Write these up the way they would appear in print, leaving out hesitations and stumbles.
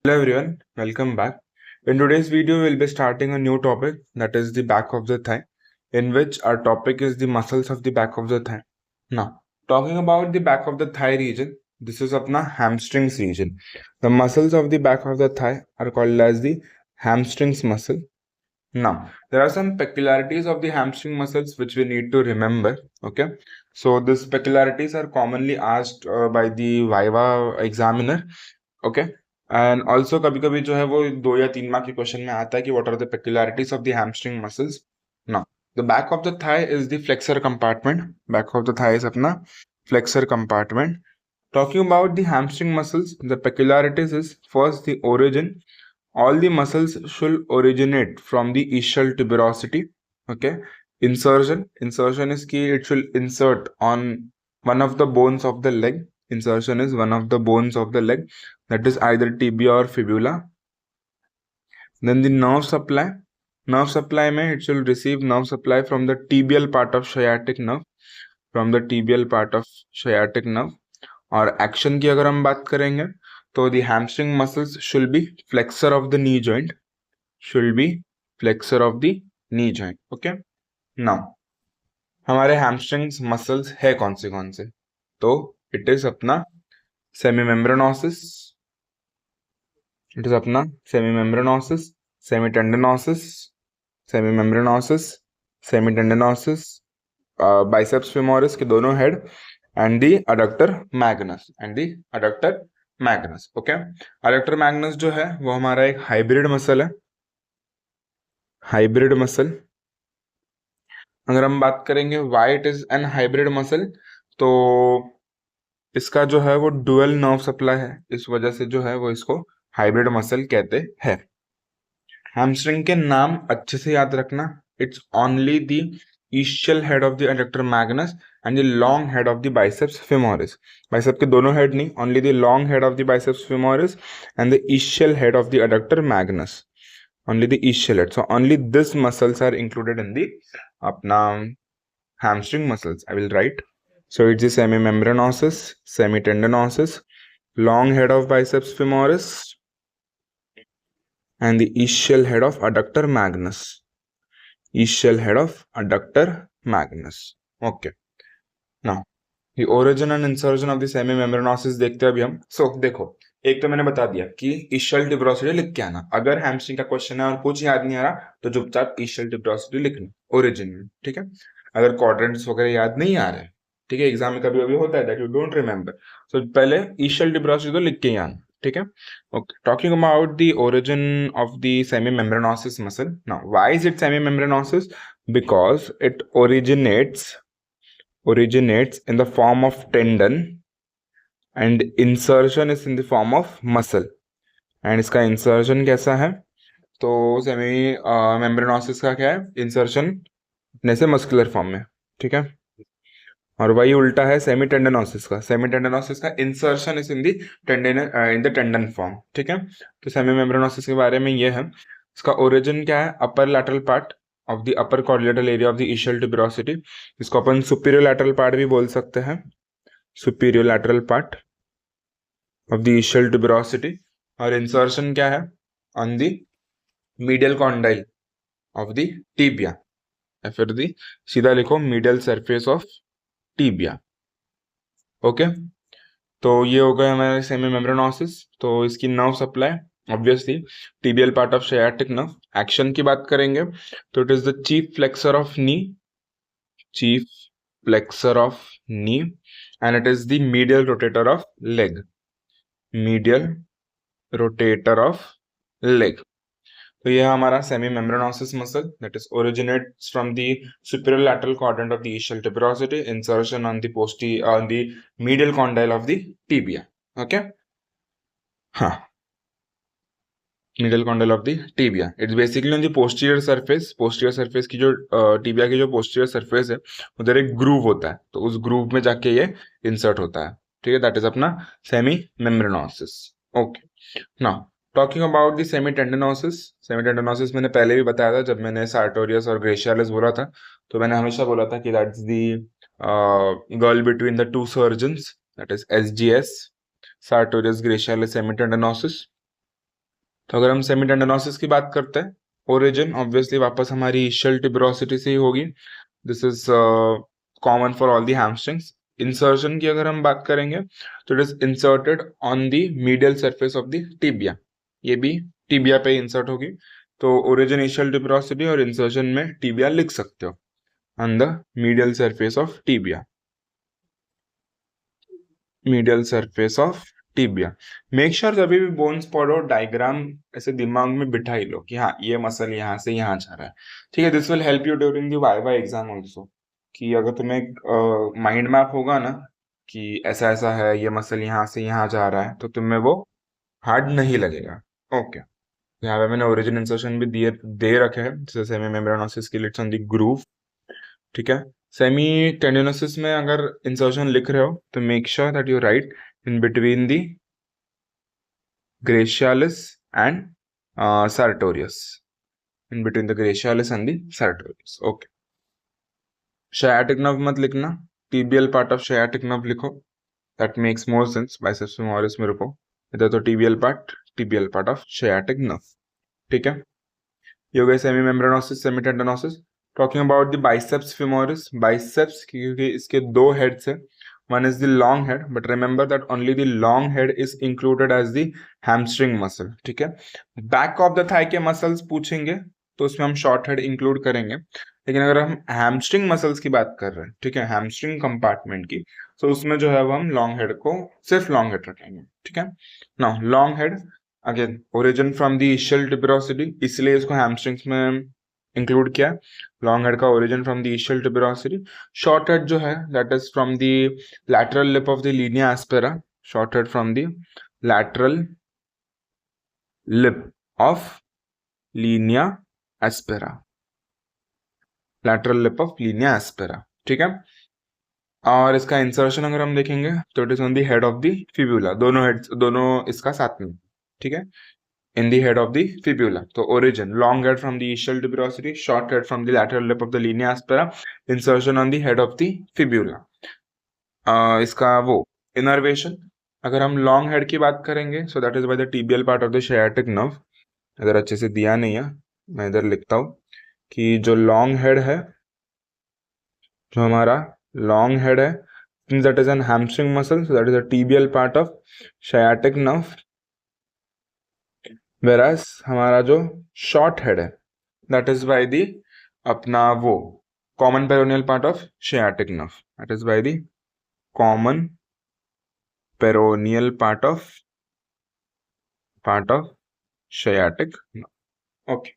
Hello everyone, welcome back. In today's video, we'll be starting a new topic that is the back of the thigh, in which our topic is the muscles of the back of the thigh. Now, talking about the back of the thigh region, this is apna hamstrings region. The muscles of the back of the thigh are called as the hamstrings muscle. Now, there are some peculiarities of the hamstring muscles which we need to remember. Okay, so these peculiarities are commonly asked by the Viva examiner. Okay and also कभी कभी जो है वो 2 या 3 mark के question में आता है कि what are the peculiarities of the hamstring muscles now the back of the thigh is the flexor compartment back of the thigh is अपना flexor compartment talking about the hamstring muscles the peculiarities is first the origin all the muscles should originate from the ischial tuberosity okay insertion is key it should insert on one of the bones of the leg insertion is one of the bones of the leg that is either tibia or fibula then the nerve supply mein it should receive nerve supply from the tibial part of sciatic nerve from the tibial part of sciatic nerve और action की अगर हम बात करेंगे तो the hamstring muscles should be flexor of the knee joint should be flexor of the knee joint okay now हमारे hamstrings muscles है कौन से तो इट इज अपना सेमीमेम्ब्रेनोसिस इट इज अपना सेमीमेम्ब्रेनोसिस सेमीटेंडनोसिस सेमीमेम्ब्रेनोसिस सेमीटेंडनोसिस बाइसेप्स फेमोरिस के दोनों head and the adductor magnus okay adductor magnus जो है वो हमारा एक हाइब्रिड मसल है हाइब्रिड मसल अगर हम बात करेंगे why it is an hybrid muscle तो इसका जो है वो डुअल नर्व सप्लाई है इस वजह से जो है वो इसको हाइब्रिड मसल कहते हैं हैमस्ट्रिंग के नाम अच्छे से याद रखना it's only the ischial head of the adductor magnus and the long head of the biceps femoris bicep के दोनों head नहीं only the long head of the biceps femoris and the ischial head of the adductor magnus only the ischial head so only this muscles are included in the अपना hamstring muscles I will write so it's the semimembranosus semitendinosus long head of biceps femoris and the ischial head of adductor magnus ischial head of adductor magnus okay now the origin and insertion of the semimembranosus देखते हैं अभी हम so देखो एक तो मैंने बता दिया कि ischial tuberosity लिख के आना अगर हैमस्ट्रिंग का क्वेश्चन है और कुछ याद नहीं आ रहा तो चुपचाप ischial tuberosity लिखना ओरिजिन में ठीक है अगर क्वाड्रेंट्स वगैरह याद नहीं आ रहे ठीक है एग्जाम में कभी कभी होता है that you don't remember so पहले ischial tuberosity तो लिख के ही आना ठीक है okay talking about the origin of the semimembranosus muscle now why is it semimembranosus because it originates in the form of tendon and insertion is in the form of muscle and इसका insertion कैसा है तो semi मेम्ब्रेनोसिस का क्या है insertion अपने से muscular form में ठीक है और वही उल्टा है सेमीटेंडनोसिस का insertion is in the tendon in the tendon form ठीक है तो सेमीमेम्ब्रेनोसिस के बारे में ये है इसका ओरिजिन क्या है upper lateral part of the upper quadrilateral area of the ischial tuberosity इसको अपन सुपीरियर लैटरल पार्ट भी बोल सकते हैं superior lateral part of the ischial tuberosity और इंसर्शन क्या है on the medial condyle of the tibia या फिर दी सीधा लिखो medial surface of tibia okay तो ये हो गया हमारे सेमीमेम्ब्रेनोसिस तो इसकी nerve supply obviously tibial part of sciatic nerve action की बात करेंगे तो it is the chief flexor of knee and it is the medial rotator of leg तो यह हमारा semimembranosus muscle that is originates from the superior lateral quadrant of the ischial tuberosity insertion on the medial condyle of the tibia okay हाँ medial condyle of the tibia it's basically on the posterior surface की जो tibia की जो posterior surface है उधर एक groove होता है तो उस groove में जाके ये insert होता है ठीक है that is अपना semimembranosus okay now talking about the semitendinosus मैंने पहले भी बताया था जब मैंने सार्टोरियस और ग्रेशियालिस बोला था तो मैंने हमेशा बोला था कि that's the girl between the two surgeons that is SGS sartorius gracilis semitendinosus तो अगर हम सेमी टेंडनोसिस की बात करते हैं, ओरिजिन ऑब्वियसली वापस हमारी इशियल ट्यूबरोसिटी से ही होगी. This is common for all the hamstrings. Insertion की अगर हम बात करेंगे तो it is inserted on the medial surface of the tibia. ये भी टिबिया पे इंसर्ट होगी. तो ओरिजिन इशियल ट्यूबरोसिटी और इंसर्शन में टिबिया लिख सकते हो on the medial surface of tibia. Medial surface of tibia. Make sure जब भी बोन्स पढ़ो डायग्राम ऐसे दिमाग में बिठा ही लो कि हाँ ये मसल यहाँ से यहाँ जा रहा है. ठीक है. This will help you during the viva exam also, कि अगर तुम्हें माइंड मैप होगा ना कि ऐसा ऐसा है, ये मसल यहाँ से यहाँ जा रहा है, तो तुम्हें वो हार्ड नहीं लगेगा. ओके. यहाँ पे मैंने ओरिजिन इंसर्शन भी दे रखे हैं, जैसे सेमी मेम्ब्रेनोसिस की लिट्स ऑन द ग्रूव. ठीक है. सेमी टेंडिनोसिस में अगर इंसर्शन लिख रहे हो तो make sure that you right in between the gracialis and sartorius. In between the gracialis and the sartorius. Okay. Sciatic nerve मत लिखना, tibial part of sciatic nerve लिखो. That makes more sense. Biceps femoris में रुको. इधर तो tibial part of sciatic nerve. ठीक है. ये हो गया semimembranosus, semitendinosus. Talking about the biceps femoris. Biceps क्योंकि इसके दो हेड्स है. One is the long head, but remember that only the long head is included as the hamstring muscle. ठीक है. बैक ऑफ द थाई के muscles पूछेंगे तो उसमें हम शॉर्ट हेड इंक्लूड करेंगे. लेकिन अगर हम हैमस्ट्रिंग मसल्स की बात कर रहे हैं, ठीक है, हैमस्ट्रिंग कंपार्टमेंट की, तो उसमें जो है वो हम लॉन्ग हेड को सिर्फ लॉन्ग हेड रखेंगे. ठीक है. Now long head again origin from the essential tuberosity, इसलिए इसको हैमस्ट्रिंग्स में इंक्लूड किया. लॉन्ग हेड का origin from the essential tuberosity. Short head जो है that is from the lateral lip of the linea aspera. Short head from the lateral lip of linea aspera. Lateral lip of linea aspera. ठीक है. और इसका insertion अगर हम देखेंगे तो it is on the head of the fibula. दोनों इसका साथ में. ठीक है. In the head of the fibula. तो origin long head from the ischial tuberosity, short head from the lateral lip of the linea aspera, insertion on the head of the fibula. इसका वो innervation अगर हम long head की बात करेंगे so that is by the tibial part of the sciatic nerve. अगर अच्छे से दिया नहीं है मैं इधर लिखता हूँ कि जो लॉन्ग हेड है, जो हमारा लॉन्ग हेड है, that is an hamstring muscle, so that is the tibial part of sciatic nerve. Whereas हमारा जो शॉर्ट हेड है दैट इज बाय दी अपना वो common peroneal part of sciatic nerve. That is by the common peroneal part of sciatic nerve. Okay.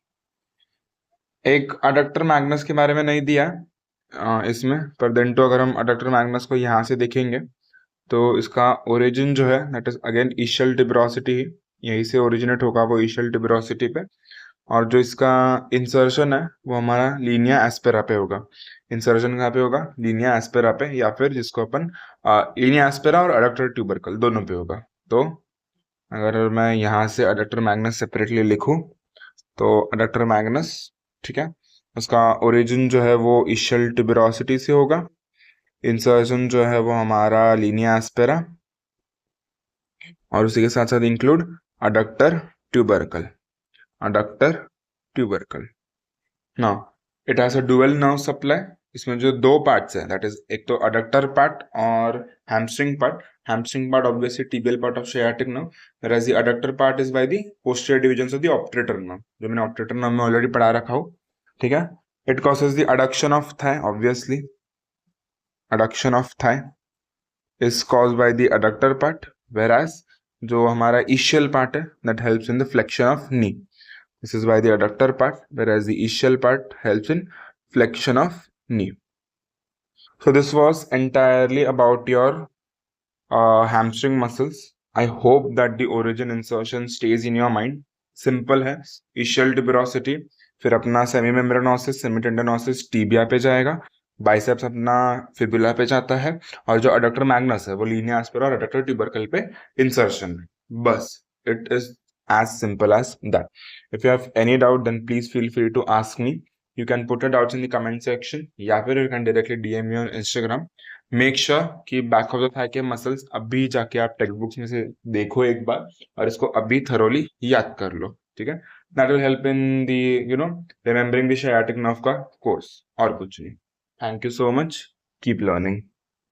एक adductor Magnus के बारे में नहीं दिया इसमें, पर देन तो अगर हम अडक्टर मैग्नस को यहाँ से देखेंगे तो इसका ओरिजिन जो है that is again essential tuberosity, यहीं से ओरिजिनेट होगा वो इशियल ट्यूबरोसिटी पे. और जो इसका इंसर्शन है वो हमारा लीनिया एस्पेरा पे होगा. इंसर्शन कहाँ पे होगा? लीनिया एस्पेरा पे, या फिर जिसको अपन लीनिया एस्पेरा और अडक्टर ट्यूबरकल दोनों पे होगा. तो अगर मैं यहाँ से अडक्टर मैग्नस सेपरेटली लिखूं तो अडक्टर मैग्नस, ठीक है, उसका ओरिजिन जो है वो इशियल ट्यूबरोसिटी से होगा. इंसर्शन जो है वो हमारा लीनिया एस्पेरा, और उसी के साथ साथ include adductor tubercle. Now it has a dual nerve supply. इसमें जो दो पार्ट्स है दैट इज एक तो अडक्टर पार्ट और hamstring part. Hamstring part obviously tibial part of sciatic nerve, whereas the adductor part is by the posterior divisions of the obturator nerve, जो मैंने obturator nerve में ऑलरेडी पढ़ा रखा हूँ. ठीक है. It causes the adduction of thigh. Obviously adduction of thigh is caused by the adductor part, whereas जो हमारा ischial part है that helps in the flexion of knee. This is by the adductor part, whereas the ischial part helps in flexion of knee. So this was entirely about your hamstring muscles. I hope that the origin insertion stays in your mind. Simple है. Ischial tuberosity, फिर अपना semi membranosus, semi tendinosus tibia पे जाएगा, biceps अपना fibula पे जाता है, और जो अडक्टर मैग्नस है वो लीनिया एस्पेरा और अडक्टर ट्यूबरकल पे इंसर्शन है. बस. It is as simple as that. If you have any doubt then please feel free to ask me. You can put your doubts in the comment section, या फिर you can directly DM me on Instagram. Make sure कि back of the Thai के muscles अभी जाके आप text books में से देखो एक बार और इसको अभी थरोली याद कर लो, ठीक है। That will help in the remembering the sciatic nerve का कोर्स, और कुछ नहीं। Thank you so much, keep learning.